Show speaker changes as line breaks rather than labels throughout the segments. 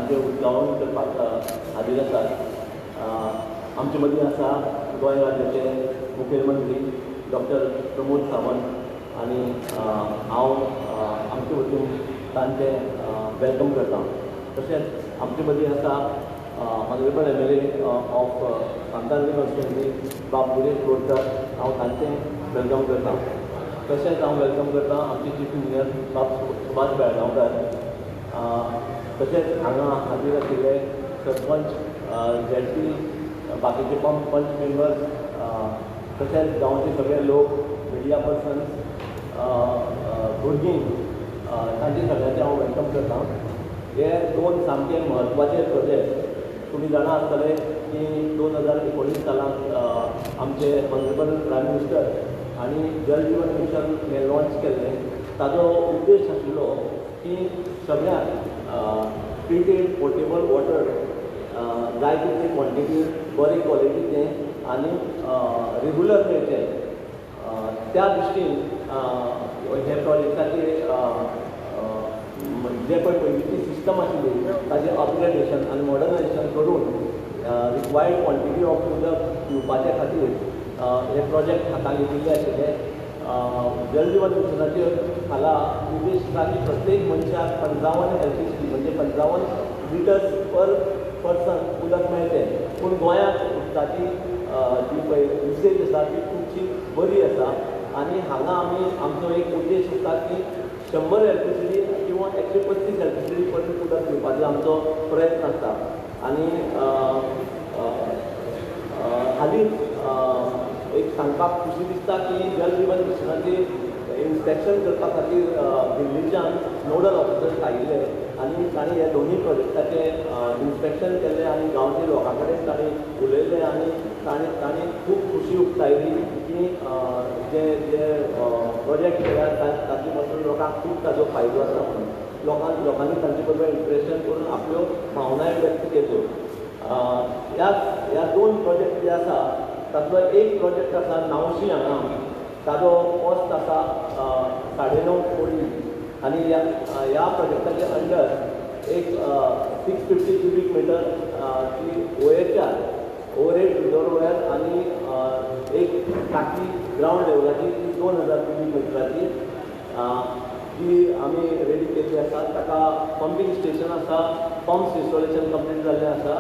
कामांचे उदगावण करपाक हाजीर आसात। आमचे मदीं आसा गोंय राज्याचे मुखेलमंत्री डॉक्टर प्रमोद सावंत आनी हांव आमचे वतीन तांचे वेलकम करता। तशेंच आमचे मदीं आसा ऑनरेबल MLA ऑफ सांतांनी कॉन्स्टिट्युएंसी बाब सुरेश बोरकर, हांव तांचें वेलकम करता। तशेंच हांव वेलकम करता आमचे चीफ इंजिनियर बाब सुभाष बेळगांवकर। तशेंच हांगा हाजीर आशिल्ले सरपंच ZP बाकीचे पंच मेंबर्स, तशेंच गांवचे सगळे लोक, मिडिया पर्सन्स, भुरगीं, तांचे सगळ्यांचे हांव वेलकम करता। हे दोन सामके म्हत्वाचे प्रोजेक्ट। तुम्ही जाणा आसतले की 2019 सालांत आमचे ऑनरेबल प्रायम मिनिस्टर आनी जल जीवन मिशन हे लॉन्च केल्ले। ताजो उद्देश आशिल्लो की सगळ्यांक ट्रिटेड पोर्टेबल वॉटर जाय तितले क्वॉन्टिटी बरे क्वॉलिटीचें आनी रेगुलर मेळचें, त्या दृश्टीन हे प्रोजेक्टाचे जे पळय पयलींची सिस्टम आशिल्ली ताजें अपग्रेडेशन आनी मॉडर्नायजेशन करून रिक्वायर्ड क्वॉन्टिटी ऑफ उदक पिवपाचे खातीर हे प्रोजेक्ट हातान घेतिल्ले आशिल्ले। जल जीवन मिशनाचे हाला उद्देश आसा की प्रत्येक मनशाक 55 LPC म्हणजे 55 लिटर्स पर पर्सन उदक मेळचें। पूण गोंयांत उदकाची जी पळय युसेज आसा ती खुबशी बरी आसा आनी हांगा आमी आमचो एक उद्देश आसा की 100 LPCD किंवा 135 LPCD पर्यंत उदक पिवपाचो आमचो प्रयत्न आसता। आनी हालींच एक सांगपाक खुशी दिसता की जल जीवन मिशनाचे इन्स्पेक्शन करपा खातीर दिल्लीच्यान नोडल ऑफिसर्स आयिल्ले आनी तांणी हे दोनूय प्रोजेक्टाचे इन्स्पेक्शन केल्लें आनी गांवच्या लोकां कडेन तांणी उलयलें आनी तांणी खूब खुशी उक्तायली की जे जे प्रोजेक्ट केल्यार ताचे पासून लोकांक खूब ताजो फायदो आसा म्हणून लोकांनी तांचे बरोबर इंट्रेक्शन करून आपल्यो भावनाय व्यक्त केल्यो। ह्या दोन प्रोजेक्ट जे आसा तातूंतलो एक प्रोजेक्ट आसा नावशी हांगा, ताजो कॉस्ट आसा 9.5 कोटी आनी ह्या प्रोजेक्टाचे अंडर एक 650 क्युबिक मिटर ची OHR ओवरहेड रिजर्वयर आनी एक टाकी ग्राउंड लेवलाची 2000 क्युबिक मिटराची जी आमी रेडी केल्ली आसा। ताका पंपींग स्टेशन आसा, पंप्स इन्स्टॉलेशन कंप्लीट जाल्लें आसा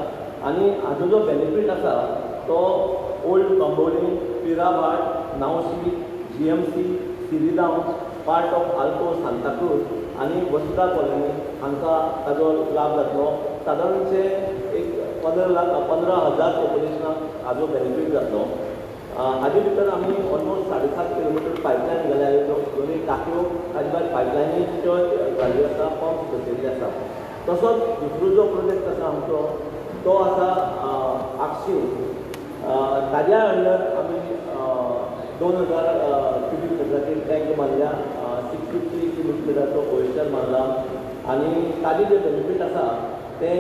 आनी हाजो जो बेनिफीट आसा तो old Cambolim, Pirabhat, Nauxim, GMC, Siridao, part of आल्को, सांताक्रूज आनी वसुधा कॉलनी हांकां ताजो लाभ जातलो। सादारणशे एक 15,000 पॉप्युलेशनाक हाजो बेनिफीट जातलो। हाजे भितर आमी ऑलमोस्ट 7.5 किलोमिटर पायपलायन घाल्या, दोनूय टाकयो ताजे भायर पायपलायनीच्यो घाल्ल्यो आसा, पंप्स बसयल्ले आसा। तसोच दुसरो जो प्रोजेक्ट आसा आमचो तो आसा आक्षी। ताज्या अंडर आमी 2000 क्युबिक मिटराची टँक बांदल्या, 650 क्युबिक मिटराचो OHR बांदला आनी ताजे जे बेनिफीट आसा ते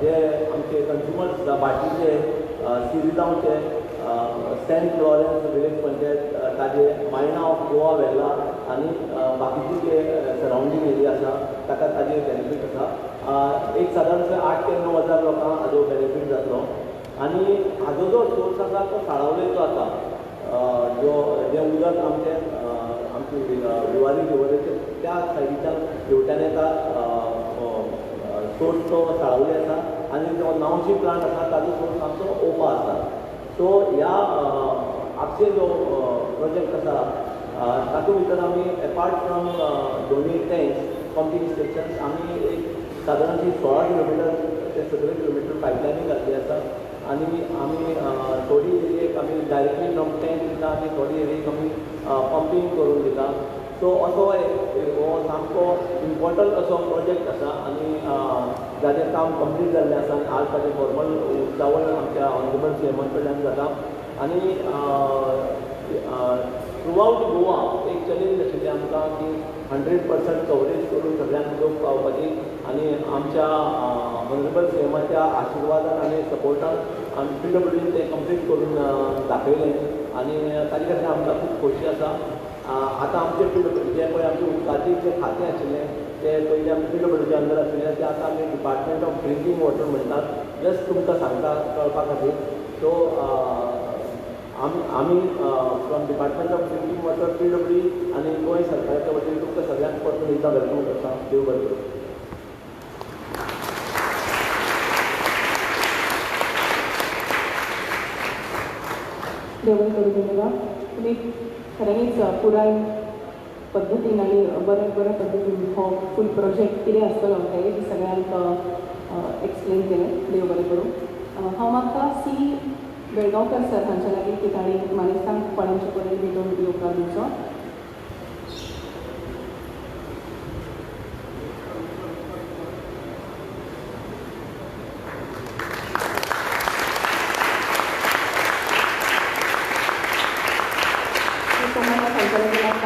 जे आमचे कन्ज्युमर्स आसा बाकीचे सिरिदांवचे सेंट लॉरेन्स विलेज पंचायत, ताजे मायना ऑफ गोवा वेला आनी बाकीचे जे सरावंडींग एरिया आसा ताका ताजे बेनिफीट आसा। एक सादारणशे 8 ते 9 हजार लोकांक हाजो बेनिफीट जातलो आनी हाजो जो सोर्स आसा तो साळावलेचो आसा। जे उदक आमचे जुवारी रिवरेचे त्या सायडीच्यान शेवट्यान येता सोर्स तो साळावले आसा आनी जो नावशी प्लांट आसा ताजो सोर्स आमचो ओपा आसा। सो ह्या आपचे जो प्रोजेक्ट आसा तातूंत भितर आमी एपार्ट फ्रॉम दोनूय टँक्स पंपींग स्टेशन्स आमी एक सादारणशी 16 किलोमिटर ते 17 किलोमिटर पायपलायनी घातली आसा आनी आमी थोडी एरियेक आमी डायरेक्टली फ्रॉम टँक दिता आनी थोडी एरियेक आमी पंपींग करून दिता। सो असो हो सामको इम्पॉर्टंट असो प्रोजेक्ट आसा आनी जाचें काम कंप्लीट जाल्लें आसा। आज ताजें फॉर्मल उक्तावण आमच्या ऑनरेबल CM कडल्यान जाता आनी थ्रूआउट गोवा एक चॅलेंज आशिल्लें आमकां की 100% कवरेज करून सगळ्यांक उदक पावपाची आनी आमच्या ऑनरेबल CMच्या आशिर्वादान आनी सपोर्टान आमी PWDन तें कंप्लीट करून दाखयलें आनी ताजे खातीर आमकां खूब खोशी आसा। आतां आमचे जे पळय आमचें उदकाचें जें खातें आशिल्लें ते पयलीं आमी PWCच्या अंडर आशिल्ले ते आतां आमी डिपार्टमेंट ऑफ ड्रिंकींग वॉटर म्हणटात. जस्ट तुमकां सांगता कळपा खातीर. सो आमी from department of drinking water PWD आनी गोंय सरकाराच्या वतीन तुमकां सगळ्यांक परतून एकदा वेलकम करता. देव बरें करूं.
देवळी करून दिलेला तुम्ही खऱ्यांनीच पुराय पद्दतीन आनी बऱ्या बऱ्या पद्दतीन हो फूल प्रोजेक्ट कितें आसतलो हें सगळ्यांक एक्सप्लेन केलें. देव बरें करूं. हांव मागता सी बेळगांवकर सर हांच्या लागीं की तांणी मानेस्तांक कोणाचे पर्यंत भेटून येवकार दिवचो.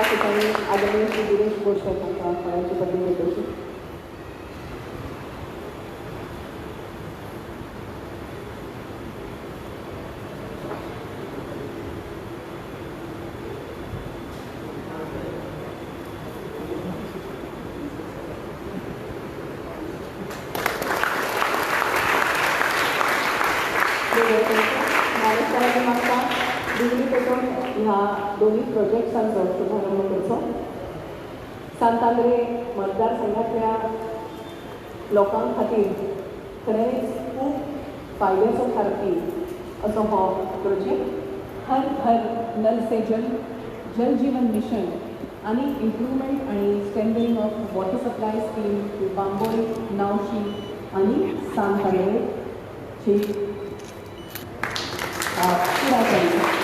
ठिकाणी आदरणीय श्री दिनेश बोरकर हांकां कोणाचे पर्यंत भेटोवची. महाराष्ट्राची मागता डिग्री पेटोवन ह्या दोन्ही प्रोजेक्ट्सांचो शुभारंभ करचो. सांतांद्रे मतदारसंघातल्या लोकां खातीर खरेंच खूब फायद्याचो थारपी असो हो प्रोजेक्ट. हर घर नल से जल, जल जीवन मिशन आनी इम्प्रूवमेंट आनी strengthening of water supply scheme Bambolim, Nauxim आनी सांतांद्रेची पुराय